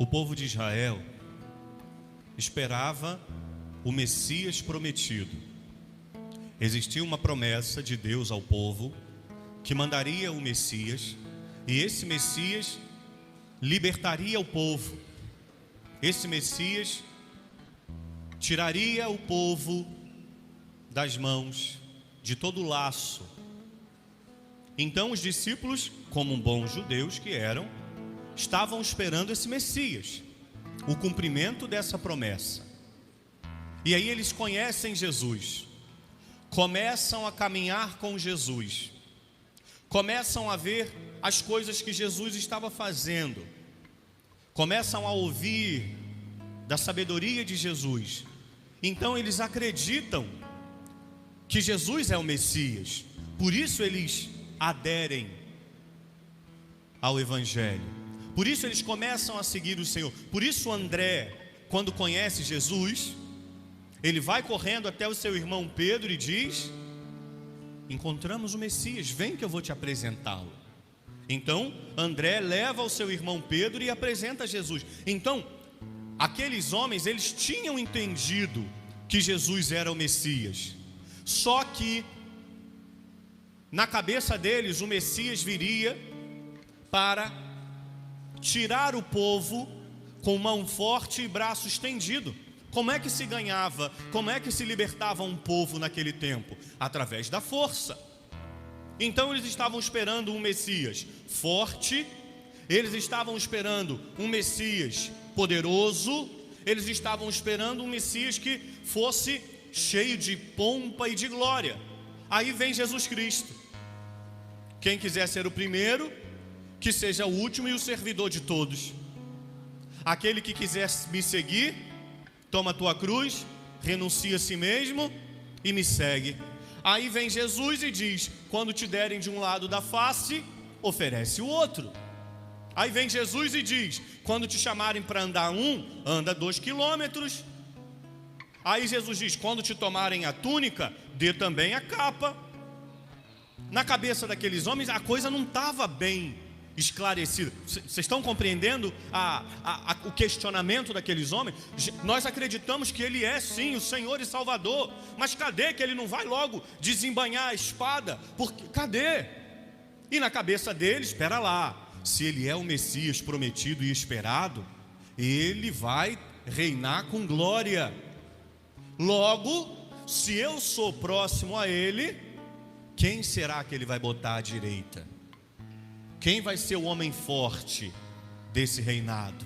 povo de Israel esperava o Messias prometido. Existia uma promessa de Deus ao povo que mandaria o Messias, e esse Messias libertaria o povo. Esse Messias tiraria o povo das mãos de todo o laço. Então os discípulos, como bons judeus que eram, estavam esperando esse Messias, o cumprimento dessa promessa. E aí eles conhecem Jesus, começam a caminhar com Jesus, começam a ver as coisas que Jesus estava fazendo, começam a ouvir da sabedoria de Jesus. Então eles acreditam que Jesus é o Messias, por isso eles aderem ao Evangelho, por isso eles começam a seguir o Senhor. Por isso André, quando conhece Jesus, ele vai correndo até o seu irmão Pedro e diz: encontramos o Messias, vem que eu vou te apresentá-lo. Então André leva o seu irmão Pedro e apresenta Jesus. Então aqueles homens, eles tinham entendido que Jesus era o Messias, só que na cabeça deles o Messias viria para tirar o povo com mão forte e braço estendido. Como é que se ganhava, como é que se libertava um povo naquele tempo? Através da força. Então eles estavam esperando um Messias forte, eles estavam esperando um Messias poderoso, eles estavam esperando um Messias que fosse cheio de pompa e de glória. Aí vem Jesus Cristo. Quem quiser ser o primeiro, que seja o último e o servidor de todos. Aquele que quiser me seguir, toma a tua cruz, renuncia a si mesmo e me segue. Aí vem Jesus e diz: quando te derem de um lado da face, oferece o outro. Aí vem Jesus e diz: quando te chamarem para andar anda 2 quilômetros. Aí Jesus diz: quando te tomarem a túnica, dê também a capa. Na cabeça daqueles homens a coisa não estava bem esclarecido. Vocês estão compreendendo o questionamento daqueles homens? Nós acreditamos que Ele é sim o Senhor e Salvador, mas cadê que Ele não vai logo desembainhar a espada? Cadê? E na cabeça deles, espera lá, se Ele é o Messias prometido e esperado, Ele vai reinar com glória. Logo, se eu sou próximo a Ele, quem será que Ele vai botar à direita? Quem vai ser o homem forte desse reinado?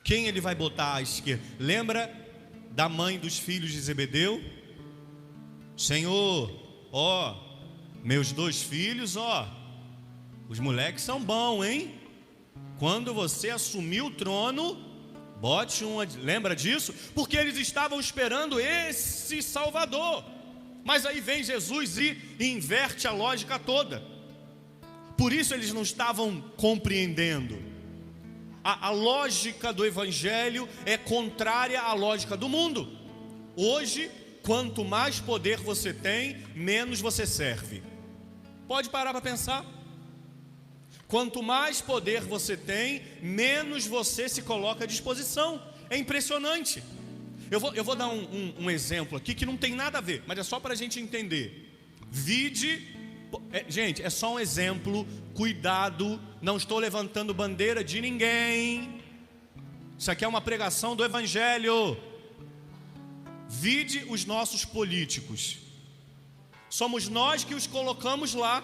Quem Ele vai botar à esquerda? Lembra da mãe dos filhos de Zebedeu? Senhor, meus 2 filhos, os moleques são bons, hein? Quando você assumir o trono, bote um. Lembra disso? Porque eles estavam esperando esse Salvador. Mas aí vem Jesus e inverte a lógica toda. Por isso eles não estavam compreendendo. A lógica do Evangelho é contrária à lógica do mundo. Hoje, quanto mais poder você tem, menos você serve. Pode parar para pensar. Quanto mais poder você tem, menos você se coloca à disposição. É impressionante. Eu vou dar um exemplo aqui que não tem nada a ver, mas é só para a gente entender. Gente, é só um exemplo, cuidado, não estou levantando bandeira de ninguém. Isso aqui é uma pregação do Evangelho. Vide os nossos políticos. Somos nós que os colocamos lá.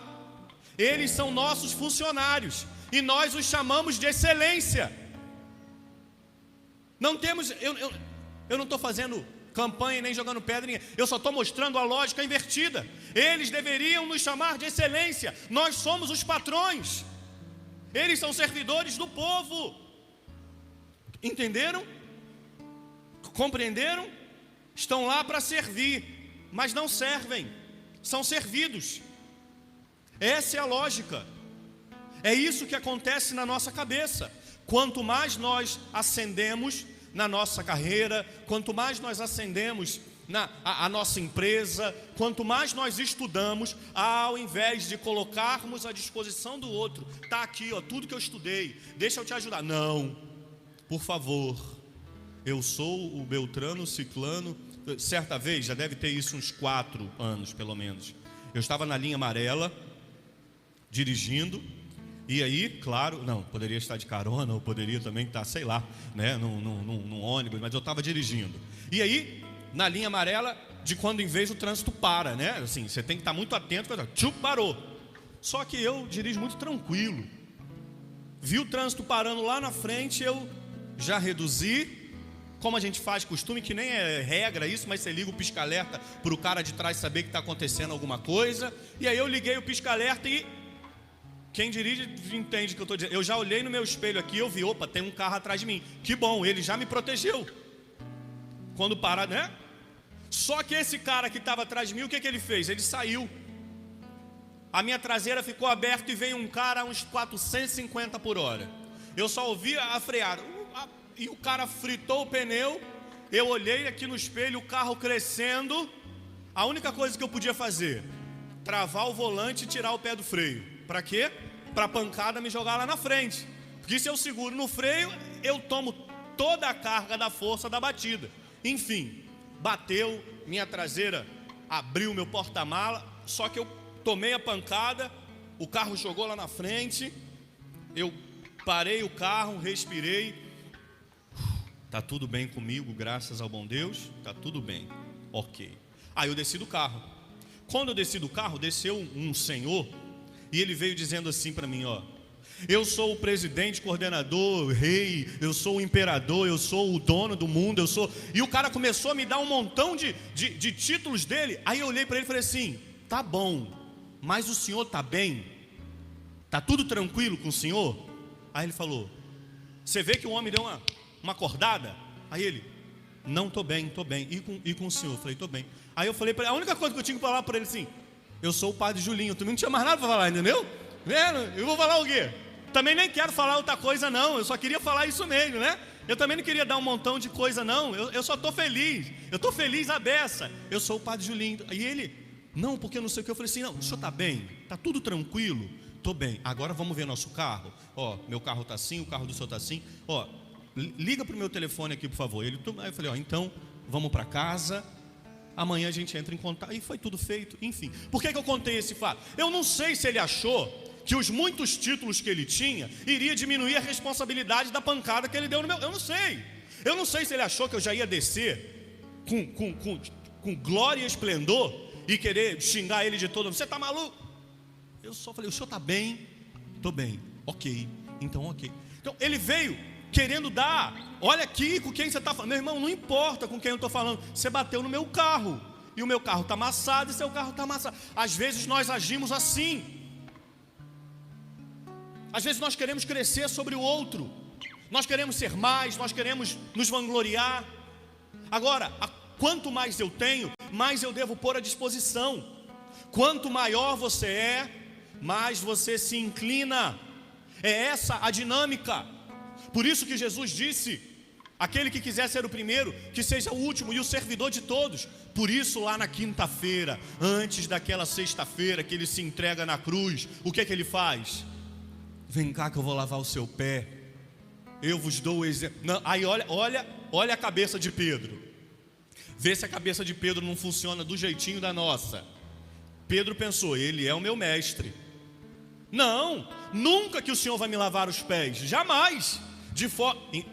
Eles são nossos funcionários e nós os chamamos de excelência. Não temos, eu não estou fazendo campanha nem jogando pedra, eu só estou mostrando a lógica invertida. Eles deveriam nos chamar de excelência. Nós somos os patrões, eles são servidores do povo. Entenderam? Compreenderam? Estão lá para servir, mas não servem, são servidos. Essa é a lógica. É isso que acontece na nossa cabeça. Quanto mais nós ascendemos na nossa carreira, quanto mais nós ascendemos a nossa empresa, quanto mais nós estudamos, ao invés de colocarmos à disposição do outro, está aqui, tudo que eu estudei, deixa eu te ajudar. Não, por favor, eu sou o Beltrano Ciclano. Certa vez, já deve ter isso uns 4 anos pelo menos, eu estava na linha amarela, dirigindo, e aí, claro, não, poderia estar de carona, ou poderia também estar, sei lá, né, num ônibus, mas eu estava dirigindo. E aí, na linha amarela, de quando em vez o trânsito para, né, assim, você tem que estar muito atento, parou. Só que eu dirijo muito tranquilo. Vi o trânsito parando lá na frente, eu já reduzi, como a gente faz costume, que nem é regra isso, mas você liga o pisca-alerta para o cara de trás saber que está acontecendo alguma coisa. E aí eu liguei o pisca-alerta e quem dirige entende o que eu estou dizendo. Eu já olhei no meu espelho aqui, eu vi, opa, tem um carro atrás de mim. Que bom, ele já me protegeu. Quando parar, né? Só que esse cara que estava atrás de mim, o que ele fez? Ele saiu. A minha traseira ficou aberta e veio um cara a uns 450 por hora. Eu só ouvia a freada. E o cara fritou o pneu. Eu olhei aqui no espelho, o carro crescendo. A única coisa que eu podia fazer, travar o volante e tirar o pé do freio. Para quê? Para a pancada me jogar lá na frente. Porque se eu seguro no freio, eu tomo toda a carga da força da batida. Enfim, bateu, minha traseira abriu meu porta-mala. Só que eu tomei a pancada, o carro jogou lá na frente. Eu parei o carro, respirei. Tá tudo bem comigo, graças ao bom Deus. Tá tudo bem, ok. Aí eu desci do carro. Quando eu desci do carro, desceu um senhor. E ele veio dizendo assim para mim, ó: eu sou o presidente, coordenador, rei, eu sou o imperador, eu sou o dono do mundo, eu sou... E o cara começou a me dar um montão de títulos dele. Aí eu olhei para ele e falei assim: tá bom, mas o senhor tá bem? Tá tudo tranquilo com o senhor? Aí ele falou, você vê que o homem deu uma acordada? Aí ele, não, tô bem. E com o senhor? Eu falei, tô bem. Aí eu falei para ele, a única coisa que eu tinha que falar para ele assim: eu sou o padre Julinho. Tu não tinha mais nada para falar, entendeu? Eu vou falar o quê? Também nem quero falar outra coisa não, eu só queria falar isso mesmo, né? Eu também não queria dar um montão de coisa não, eu só estou feliz, eu estou feliz a beça. Eu sou o padre Julinho. E ele, não, porque eu não sei o que. Eu falei assim, não, o senhor está bem? Está tudo tranquilo? Estou bem. Agora vamos ver nosso carro. Ó, meu carro está assim, o carro do senhor está assim. Ó, liga para o meu telefone aqui, por favor. Aí eu falei, ó, então vamos para casa. Amanhã a gente entra em contato. E foi tudo feito, enfim. Por que eu contei esse fato? Eu não sei se ele achou que os muitos títulos que ele tinha iria diminuir a responsabilidade da pancada que ele deu no meu... Eu não sei se ele achou que eu já ia descer com glória e esplendor e querer xingar ele de todo. Você tá maluco? Eu só falei, o senhor tá bem? Tô bem. Ok, então ok. Então ele veio querendo dar, olha aqui com quem você está falando. Meu irmão, não importa com quem eu estou falando. Você bateu no meu carro e o meu carro está amassado e seu carro está amassado. Às vezes nós agimos assim. Às vezes nós queremos crescer sobre o outro. Nós queremos ser mais, nós queremos nos vangloriar. Agora, quanto mais eu tenho, mais eu devo pôr à disposição. Quanto maior você é, mais você se inclina. É essa a dinâmica. Por isso que Jesus disse, aquele que quiser ser o primeiro, que seja o último e o servidor de todos. Por isso lá na quinta-feira, antes daquela sexta-feira que ele se entrega na cruz, o que é que ele faz? Vem cá que eu vou lavar o seu pé. Eu vos dou o exemplo. Aí olha a cabeça de Pedro. Vê se a cabeça de Pedro não funciona do jeitinho da nossa. Pedro pensou, ele é o meu mestre. Não, nunca que o Senhor vai me lavar os pés, jamais.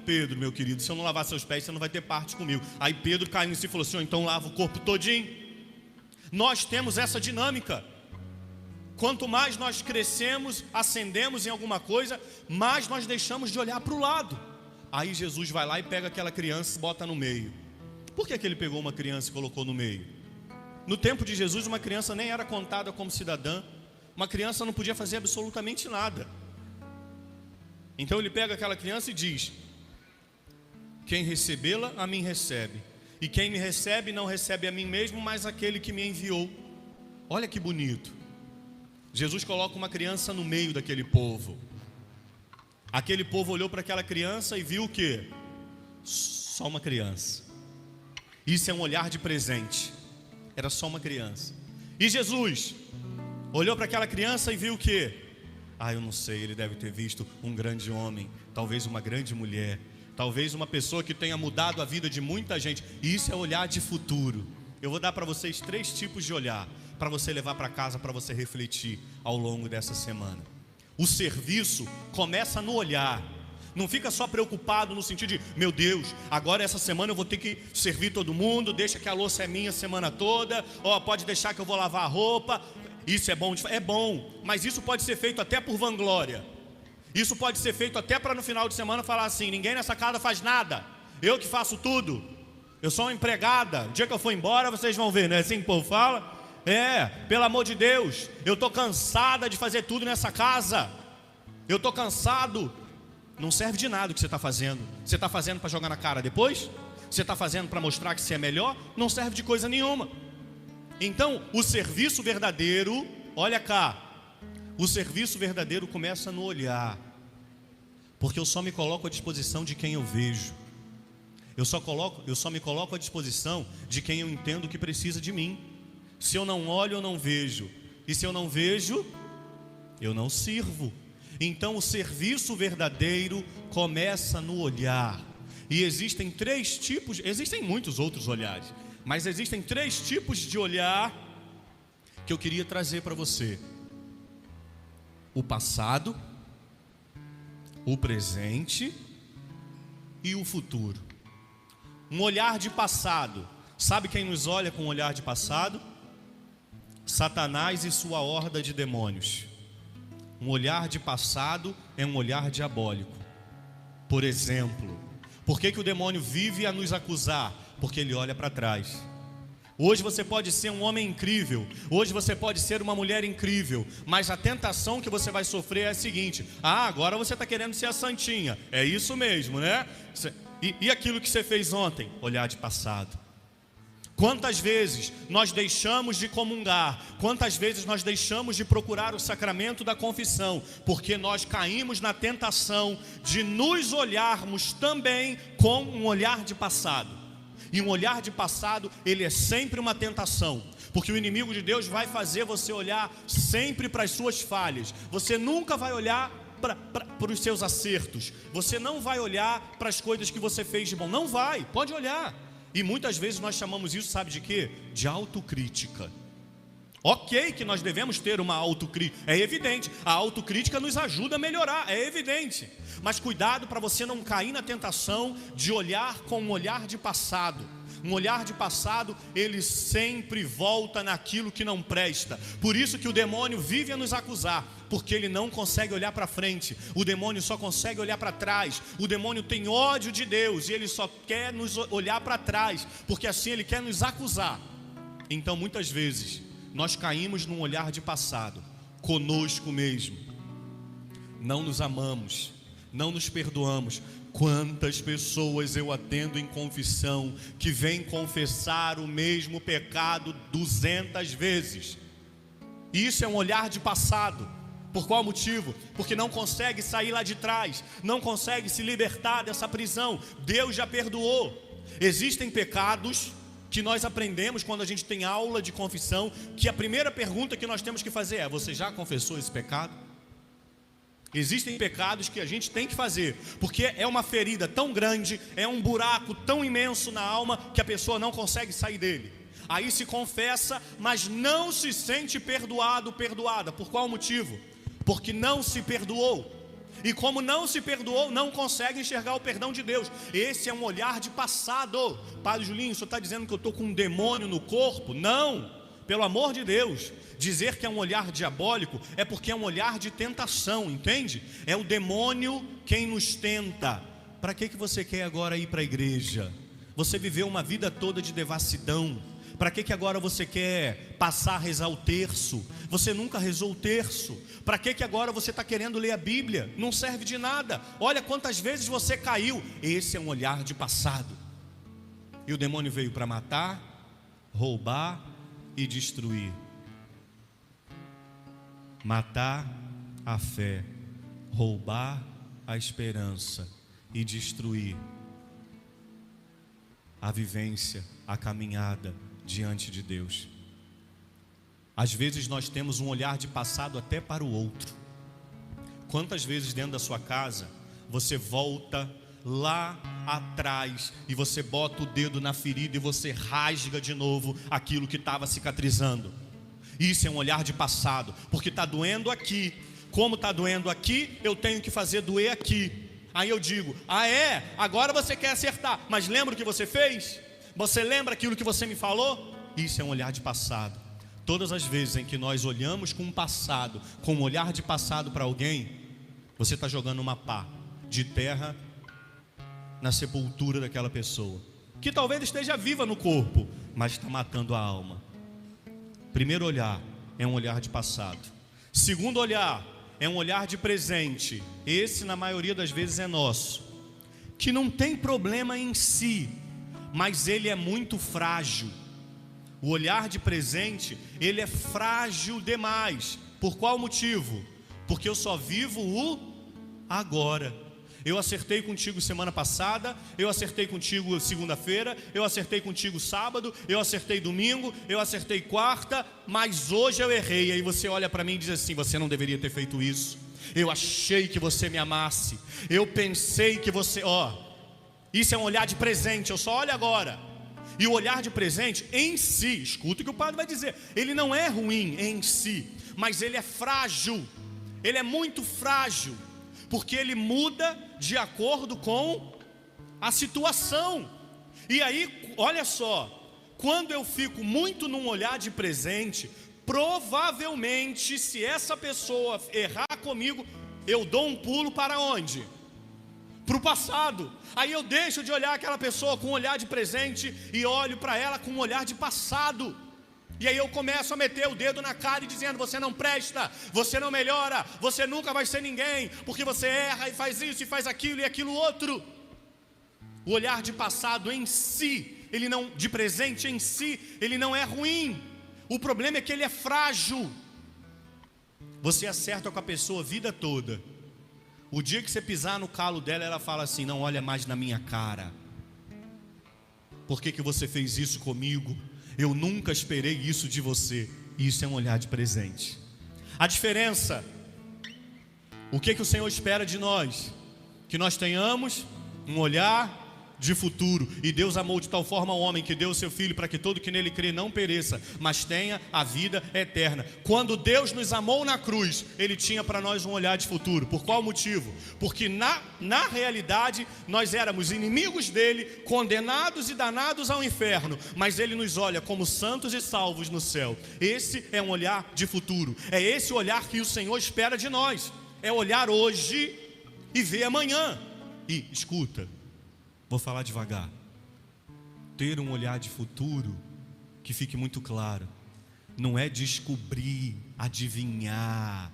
Pedro, meu querido, se eu não lavar seus pés, você não vai ter parte comigo. Aí Pedro caiu em si e falou, Senhor, então lava o corpo todinho. Nós temos essa dinâmica. Quanto mais nós crescemos, ascendemos em alguma coisa, mais nós deixamos de olhar para o lado. Aí Jesus vai lá e pega aquela criança e bota no meio. Por que ele pegou uma criança e colocou no meio? No tempo de Jesus, uma criança nem era contada como cidadã. Uma criança não podia fazer absolutamente nada. Então ele pega aquela criança e diz, quem recebê-la, a mim recebe. E quem me recebe, não recebe a mim mesmo, mas aquele que me enviou. Olha que bonito. Jesus coloca uma criança no meio daquele povo. Aquele povo olhou para aquela criança e viu o quê? Só uma criança. Isso é um olhar de presente. Era só uma criança. E Jesus olhou para aquela criança e viu o quê? Eu não sei, ele deve ter visto um grande homem, talvez uma grande mulher. talvez uma pessoa que tenha mudado a vida de muita gente. E isso é olhar de futuro. Eu vou dar para vocês 3 tipos de olhar, para você levar para casa, para você refletir ao longo dessa semana. O serviço começa no olhar. Não fica só preocupado no sentido de, meu Deus, agora essa semana eu vou ter que servir todo mundo, deixa que a louça é minha a semana toda, pode deixar que eu vou lavar a roupa. Isso é bom, mas isso pode ser feito até por vanglória. Isso pode ser feito até para no final de semana falar assim, ninguém nessa casa faz nada, eu que faço tudo, eu sou uma empregada, o dia que eu for embora vocês vão ver, não é assim que o povo fala? Pelo amor de Deus, eu estou cansada de fazer tudo nessa casa, eu estou cansado. Não serve de nada o que você está fazendo. Você está fazendo para jogar na cara depois? Você está fazendo para mostrar que você é melhor? Não serve de coisa nenhuma. Então, o serviço verdadeiro, olha cá, o serviço verdadeiro começa no olhar, porque eu só me coloco à disposição de quem eu vejo. Eu só me coloco à disposição de quem eu entendo que precisa de mim. Se eu não olho, eu não vejo. E se eu não vejo, eu não sirvo. Então o serviço verdadeiro começa no olhar. E existem 3 tipos, existem muitos outros olhares, mas existem 3 tipos de olhar que eu queria trazer para você: o passado, o presente e o futuro. Um olhar de passado. Sabe quem nos olha com um olhar de passado? Satanás e sua horda de demônios. Um olhar de passado é um olhar diabólico. Por exemplo, por que o demônio vive a nos acusar? Porque ele olha para trás. Hoje você pode ser um homem incrível, hoje você pode ser uma mulher incrível, mas a tentação que você vai sofrer é a seguinte: agora você está querendo ser a santinha. É isso mesmo, né? E aquilo que você fez ontem? Olhar de passado. Quantas vezes nós deixamos de comungar, quantas vezes nós deixamos de procurar o sacramento da confissão, porque nós caímos na tentação de nos olharmos também com um olhar de passado. E um olhar de passado, ele é sempre uma tentação, porque o inimigo de Deus vai fazer você olhar sempre para as suas falhas. Você nunca vai olhar para os seus acertos, você não vai olhar para as coisas que você fez de bom. Não vai, pode olhar. E muitas vezes nós chamamos isso, sabe de quê? De autocrítica. Ok que nós devemos ter uma autocrítica, é evidente. A autocrítica nos ajuda a melhorar, é evidente. Mas cuidado para você não cair na tentação de olhar com um olhar de passado. Um olhar de passado, ele sempre volta naquilo que não presta. Por isso que o demônio vive a nos acusar, porque ele não consegue olhar para frente. O demônio só consegue olhar para trás. O demônio tem ódio de Deus e ele só quer nos olhar para trás, porque assim ele quer nos acusar. Então muitas vezes nós caímos num olhar de passado, conosco mesmo. Não nos amamos, não nos perdoamos. Quantas pessoas eu atendo em confissão que vêm confessar o mesmo pecado 200 vezes. Isso é um olhar de passado. Por qual motivo? Porque não consegue sair lá de trás, não consegue se libertar dessa prisão. Deus já perdoou. Existem pecados que nós aprendemos quando a gente tem aula de confissão, que a primeira pergunta que nós temos que fazer é: você já confessou esse pecado? Existem pecados que a gente tem que fazer, porque é uma ferida tão grande, é um buraco tão imenso na alma, que a pessoa não consegue sair dele. Aí se confessa, mas não se sente perdoado, perdoada. Por qual motivo? Porque não se perdoou. E como não se perdoou, não consegue enxergar o perdão de Deus. Esse é um olhar de passado. Padre Julinho, o senhor está dizendo que eu estou com um demônio no corpo? Não, pelo amor de Deus. Dizer que é um olhar diabólico é porque é um olhar de tentação, entende? É o demônio quem nos tenta. Para que você quer agora ir para a igreja? Você viveu uma vida toda de devassidão. Para que agora você quer passar a rezar o terço? Você nunca rezou o terço. Para que agora você está querendo ler a Bíblia? Não serve de nada. Olha quantas vezes você caiu. Esse é um olhar de passado. E o demônio veio para matar, roubar e destruir. Matar a fé, roubar a esperança e destruir a vivência, a caminhada diante de Deus. Às vezes nós temos um olhar de passado até para o outro. Quantas vezes dentro da sua casa você volta lá atrás e você bota o dedo na ferida e você rasga de novo aquilo que estava cicatrizando. Isso é um olhar de passado, porque está doendo aqui. Como está doendo aqui, eu tenho que fazer doer aqui. Aí eu digo, agora você quer acertar, mas lembra o que você fez? Você lembra aquilo que você me falou? Isso é um olhar de passado. Todas as vezes em que nós olhamos com um passado, com um olhar de passado para alguém, você está jogando uma pá de terra na sepultura daquela pessoa, que talvez esteja viva no corpo, mas está matando a alma. Primeiro olhar é um olhar de passado. Segundo olhar é um olhar de presente. Esse, na maioria das vezes, é nosso, que não tem problema em si, mas ele é muito frágil. O olhar de presente, ele é frágil demais. Por qual motivo? Porque eu só vivo o agora. Eu acertei contigo semana passada, eu acertei contigo segunda-feira, eu acertei contigo sábado, eu acertei domingo, eu acertei quarta, mas hoje eu errei. Aí você olha para mim e diz assim: você não deveria ter feito isso. Eu achei que você me amasse, eu pensei que você... Isso é um olhar de presente, eu só olho agora. E o olhar de presente em si, escuta o que o padre vai dizer, ele não é ruim em si, mas ele é frágil. Ele é muito frágil, porque ele muda de acordo com a situação. E aí, olha só, quando eu fico muito num olhar de presente, provavelmente, se essa pessoa errar comigo, eu dou um pulo para onde? Para o passado. Aí eu deixo de olhar aquela pessoa com um olhar de presente e olho para ela com um olhar de passado. E aí eu começo a meter o dedo na cara e dizendo: você não presta, você não melhora, você nunca vai ser ninguém, porque você erra e faz isso e faz aquilo e aquilo outro. O olhar de passado em si, ele não, de presente em si, ele não é ruim. O problema é que ele é frágil. Você acerta com a pessoa a vida toda. O dia que você pisar no calo dela, ela fala assim: não olha mais na minha cara. Por que você fez isso comigo? Eu nunca esperei isso de você. Isso é um olhar de presente. A diferença, o que o Senhor espera de nós? Que nós tenhamos um olhar de futuro. E Deus amou de tal forma o homem que deu o seu Filho, para que todo que nele crê não pereça, mas tenha a vida eterna. Quando Deus nos amou na cruz, Ele tinha para nós um olhar de futuro. Por qual motivo? Porque na realidade nós éramos inimigos dele, condenados e danados ao inferno, mas Ele nos olha como santos e salvos no céu. Esse é um olhar de futuro. É esse o olhar que o Senhor espera de nós. É olhar hoje e ver amanhã. E escuta, vou falar devagar. Ter um olhar de futuro, que fique muito claro, não é descobrir, adivinhar,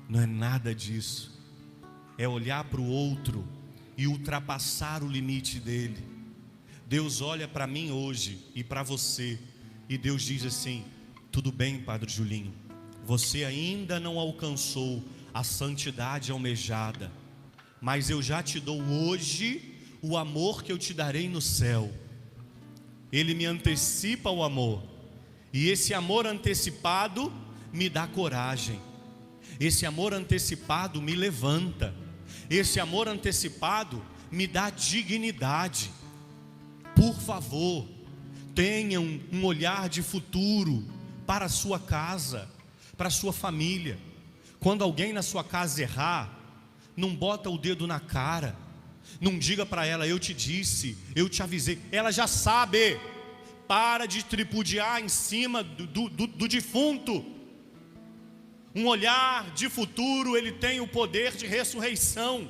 não é nada disso. É olhar para o outro e ultrapassar o limite dele. Deus olha para mim hoje e para você, e Deus diz assim: tudo bem, Padre Julinho, você ainda não alcançou a santidade almejada, mas eu já te dou hoje o amor que eu te darei no céu. Ele me antecipa o amor, e esse amor antecipado me dá coragem. Esse amor antecipado me levanta. Esse amor antecipado me dá dignidade. Por favor, tenham um olhar de futuro para a sua casa, para a sua família. Quando alguém na sua casa errar, não bota o dedo na cara. Não diga para ela: eu te disse, eu te avisei. Ela já sabe. Para de tripudiar em cima do defunto. Um olhar de futuro, ele tem o poder de ressurreição.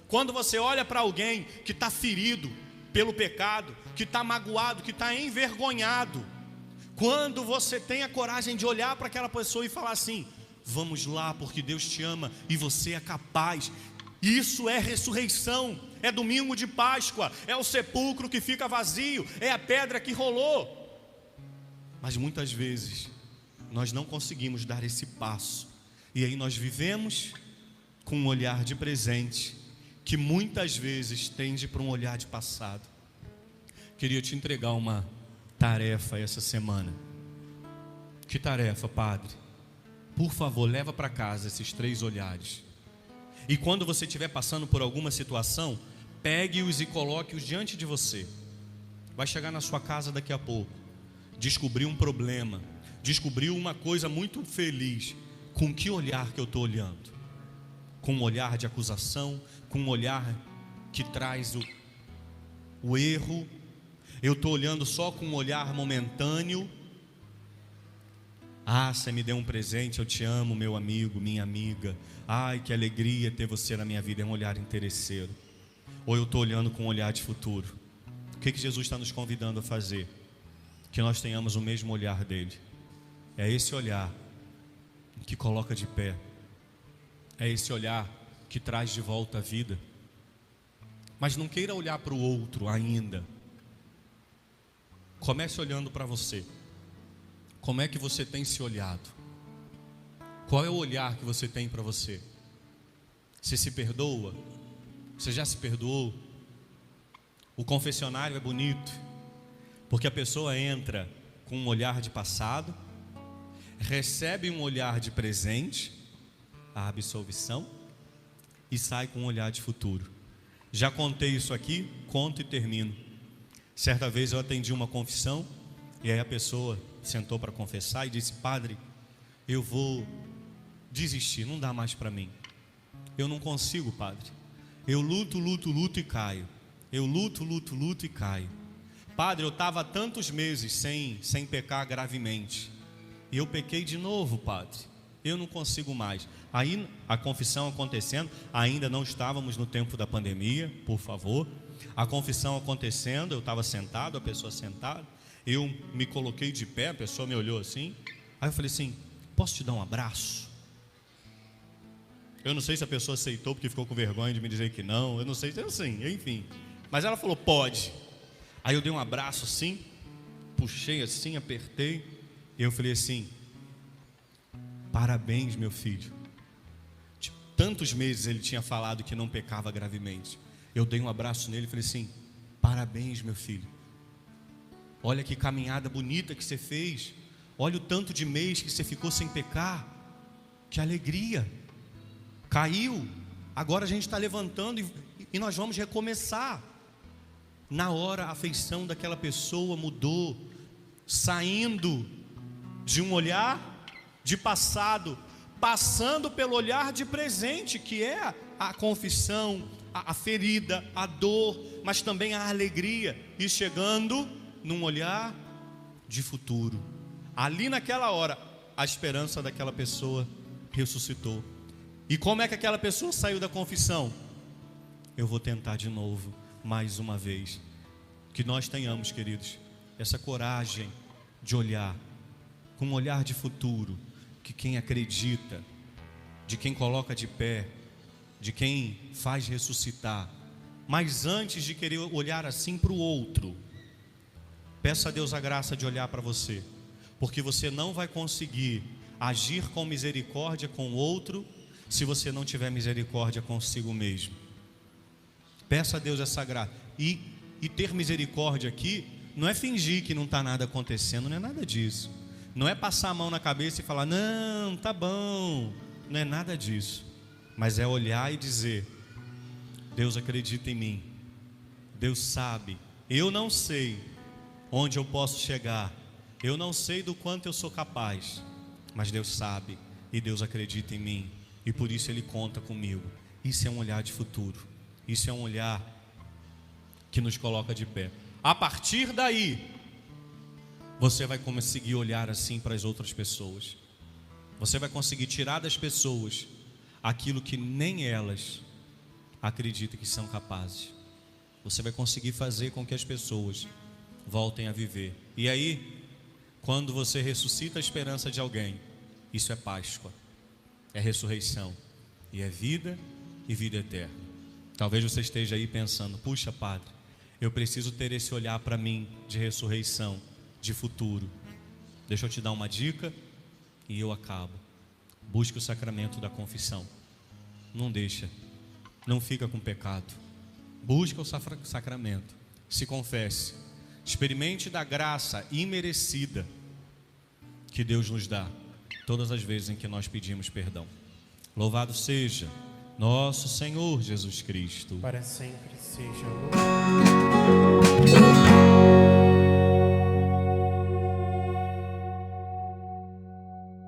Quando você olha para alguém que está ferido pelo pecado, que está magoado, que está envergonhado, quando você tem a coragem de olhar para aquela pessoa e falar assim: vamos lá, porque Deus te ama e você é capaz. Isso é ressurreição. É domingo de Páscoa, é o sepulcro que fica vazio, é a pedra que rolou. Mas muitas vezes nós não conseguimos dar esse passo, e aí nós vivemos com um olhar de presente, que muitas vezes tende para um olhar de passado. Queria te entregar uma tarefa essa semana. Que tarefa, Padre? Por favor, leva para casa esses 3 olhares. E quando você estiver passando por alguma situação, pegue-os e coloque-os diante de você. Vai chegar na sua casa daqui a pouco, descobriu um problema, descobriu uma coisa muito feliz. Com que olhar que eu estou olhando? Com um olhar de acusação, com um olhar que traz o erro? Eu estou olhando só com um olhar momentâneo? Ah, você me deu um presente, eu te amo, meu amigo, minha amiga. Ai, que alegria ter você na minha vida. É um olhar interesseiro. Ou eu estou olhando com um olhar de futuro? O que Jesus está nos convidando a fazer? Que nós tenhamos o mesmo olhar dele. É esse olhar que coloca de pé. É esse olhar que traz de volta a vida. Mas não queira olhar para o outro ainda. Comece olhando para você. Como é que você tem se olhado? Qual é o olhar que você tem para você? Você se perdoa? Você já se perdoou? O confessionário é bonito, porque a pessoa entra com um olhar de passado, recebe um olhar de presente, a absolvição, e sai com um olhar de futuro. Já contei isso aqui, conto e termino. Certa vez eu atendi uma confissão, e aí a pessoa sentou para confessar e disse: padre, eu vou desistir, não dá mais para mim. Eu não consigo, padre. Eu luto e caio. Eu luto e caio. Padre, eu estava há tantos meses sem pecar gravemente, e eu pequei de novo, padre. Eu não consigo mais. Aí a confissão acontecendo, ainda não estávamos no tempo da pandemia, por favor. A confissão acontecendo, eu estava sentado, a pessoa sentada. Eu me coloquei de pé, a pessoa me olhou assim. Aí eu falei assim: posso te dar um abraço? Eu não sei se a pessoa aceitou porque ficou com vergonha de me dizer que não. Eu não sei, enfim. Mas ela falou: pode. Aí eu dei um abraço assim, puxei assim, apertei. E eu falei assim: parabéns, meu filho. Tipo, tantos meses ele tinha falado que não pecava gravemente. Eu dei um abraço nele e falei assim: parabéns, meu filho. Olha que caminhada bonita que você fez. Olha o tanto de mês que você ficou sem pecar. Que alegria. Caiu, agora a gente está levantando e nós vamos recomeçar. Na hora a feição daquela pessoa mudou, saindo de um olhar de passado, passando pelo olhar de presente, que é a confissão, a ferida, a dor, mas também a alegria, e chegando num olhar de futuro. Ali naquela hora, a esperança daquela pessoa ressuscitou. E como é que aquela pessoa saiu da confissão? Eu vou tentar de novo, mais uma vez. Que nós tenhamos, queridos, essa coragem de olhar, com um olhar de futuro, que quem acredita, de quem coloca de pé, de quem faz ressuscitar. Mas antes de querer olhar assim para o outro, peça a Deus a graça de olhar para você, porque você não vai conseguir agir com misericórdia com o outro se você não tiver misericórdia consigo mesmo. Peça a Deus essa graça. E ter misericórdia aqui não é fingir que não está nada acontecendo, não é nada disso. Não é passar a mão na cabeça e falar: não, tá bom. Não é nada disso. Mas é olhar e dizer: Deus acredita em mim. Deus sabe. Eu não sei onde eu posso chegar. Eu não sei do quanto eu sou capaz. Mas Deus sabe. E Deus acredita em mim. E por isso Ele conta comigo. Isso é um olhar de futuro. Isso é um olhar que nos coloca de pé. A partir daí, você vai conseguir olhar assim para as outras pessoas. Você vai conseguir tirar das pessoas aquilo que nem elas acreditam que são capazes. Você vai conseguir fazer com que as pessoas voltem a viver. E aí, quando você ressuscita a esperança de alguém, isso é Páscoa. É ressurreição, e é vida e vida eterna. Talvez você esteja aí pensando: puxa, padre, eu preciso ter esse olhar para mim de ressurreição, de futuro. Deixa eu te dar uma dica e eu acabo. Busque o sacramento da confissão. Não deixa, não fica com pecado. Busque o sacramento, se confesse, experimente da graça imerecida que Deus nos dá todas as vezes em que nós pedimos perdão. Louvado seja Nosso Senhor Jesus Cristo. Para sempre seja louvado.